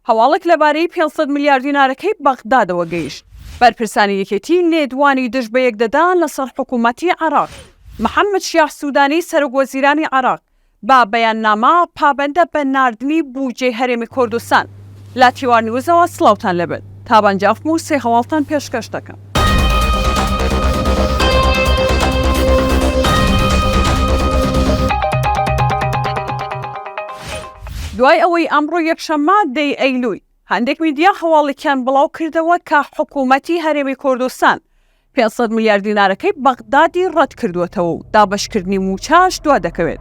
هەواڵێک لەبارەی 500 میلیارد دینارەکەی بەغدادەوە گەیشت. بەرپرسانی یەکێتی نێدوانی دژ بە یەکدەدان لەسەر حکوومەتی عێراق. محەممەد شیاح سوودانی سەرۆکوەزیرانی عێراق با بەیاننامە پابەندە بە ناردنی بوجێی هەرێمی کوردستان. لا تیوار نیوزەوە سڵاوتان لەبێت. تابانجافم و سێ هەواڵتان پێشکەش دەکەم. دوای ئەوەی ئەمڕۆ یەکشەممە دەی ئەیلووی هەندێک میدیا هەواڵێکیان بڵاو کردەوە کە حکوومەتی هەرێمی کوردستان 500 میلیارد دینارەکەی بەغدادی ڕەت کردووەتەوە و دابەشکردنی موچاش دوا دەکەوێت.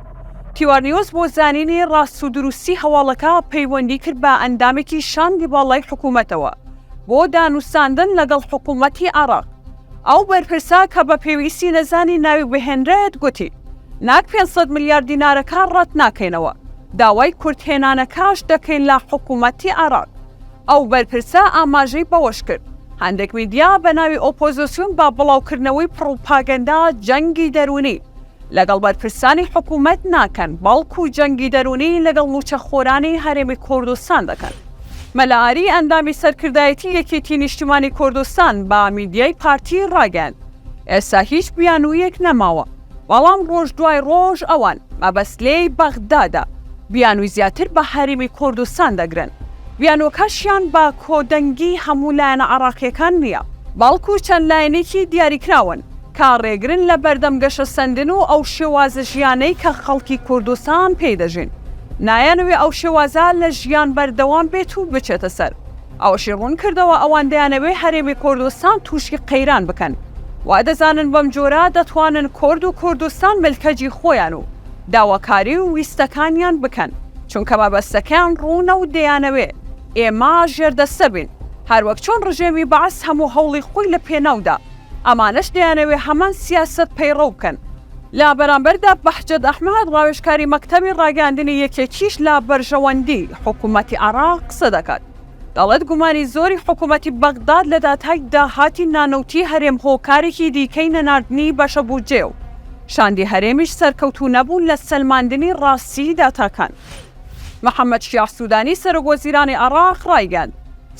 تیوار نیوز بۆ زانینی ڕاست و دروستی هەواڵەکە پەیوەندی کرد بە ئەندامێکی شاندی باڵای حکوومەتەوە بۆ دانووساندن لەگەڵ حکوومەتی عێراق. ئەو بەرپرسا کە بە پێویستی نەزانی ناوی بهێنرێت گوتی ناک 500 میلیارد دینارەکە ڕەت ناکەینەوە، داوای کورتهێنانەکەش دەکەین لە حکوومەتی عێراق. ئەو بەرپرسا ئاماژەی بەوەش کرد هەندێک میدیا بە ناوی ئۆپۆزیسیۆن با بڵاوکردنەوەی پڕۆپاگەندا جەنگی دەرونی لەگەڵ بەرپرسانی حکوومەت ناکەن، بەڵکو جەنگی دەرونی لەگەڵ موچەخۆرانی هەرێمی کوردستان دەکەن. مەلاری ئەندامی سەرکردایەتی یەکێتی نیشتیمانی کوردستان با میدیای پارتی ڕاگەیاند ئێستا هیچ بیانوویەک نەماوە، بەڵام ڕۆژ دوای ڕۆژ ئەوان مەبەستلەی بەغدادە بیانووی زیاتر بە هەرێمی کوردستان دەگرن. بیانۆکەشیان بە کۆدەنگی هەموو لایەنە عێراقیەکان نییە، بەڵکو چەند لایەنێکی دیاریکراون کە ڕێگرن لە بەردەم گەشە سەندن و ئەو شێوازە ژیانەی کە خەڵکی کوردستان پێی دەژین. نایانەوێ ئەو شێوازە لە ژیان بەردەوام بێت و بچێتە سەر. ئەوەشی ڕوون کردەوە ئەوان دەیانەوێ هەرێمی کوردستان تووشی قەیران بکەن. وا دەزانن بەم جۆرە دەتوانن کورد و کوردستان ملکەجی خۆیان و داواکاری و ویستەکانیان بکەن، چونکە مەبەستەکەیان ڕوونە و دەیانەوێ ئێمە ژێردەستە بین، هەروەک چۆن ڕژێمی بەعەس هەموو هەوڵی خۆی لە پێناودا. ئەمانەش دەیانەوێ هەمان سیاسەت پەیڕەو بکەن. لا بەرامبەردا بەحجەت ئەحمەد ڕاوێژکاری مەکتەبی ڕاگەاندنی یەکێکیش لە بەرژەوەندی حکوومەتی عێراق قسە دەکات. دەڵێت گومانی زۆری حکوومەتی بەغداد لە داتای داهاتی نانەوتی هەرێم هۆکارێکی دیکەی نەناردنی بەشە بوجێ و شاندی هەرێمیش سەرکەوتوو نەبوون لە سەلماندنی ڕاستی داتاکان. محەممەد شیاح سوودانی سەرۆکوەزیرانی عێراق ڕایگەاند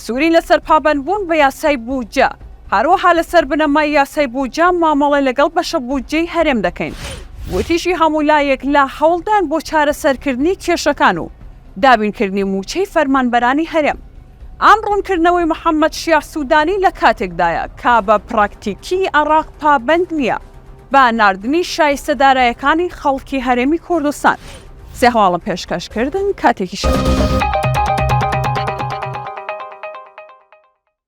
سوورین لەسەر پابەندبوون بە یاسای بوجە، هەروەها لەسەر بنەمای یاسای بوجە مامەڵە لەگەڵ بەشە بوجەی هەرێم دەکەین. وتیشی هەموو لایەک لە هەوڵدان بۆ چارەسەرکردنی کێشەکان و دابینکردنی موچەی فەرمانبەرانی هەرێم. ئەم ڕوونکردنەوەی محەممەد شیاح سوودانی لە کاتێکدایە کە بە پراکتیکی عێراق پابەند نییە بە ناردنی شایستەدارایەکانی خەڵکی هەرێمی کوردستان. سێ هەواڵم پێشکەشکردن کاتێکی شەو.